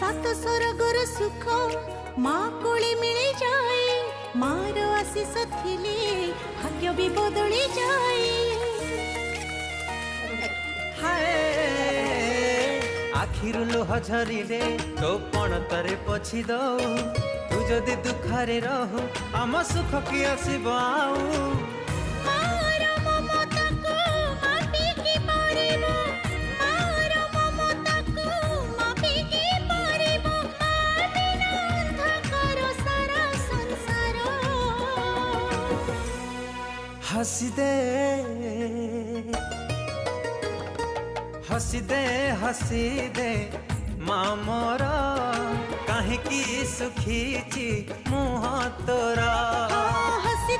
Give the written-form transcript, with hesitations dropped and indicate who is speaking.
Speaker 1: सात स्वर्गर सुख माँ कोले मिले जाए मार आशीष थिले भाग्य भी बदली जाए।
Speaker 2: हाय आखिरु लुह झरिले तो पण तरे पछी दऊ तू जदि दुखरे रहू आम सुख की आसीब आऊ। हसी दे हसी दे हसी दे माँ मोर कहीं सुखी मुँह तोरा
Speaker 1: हसी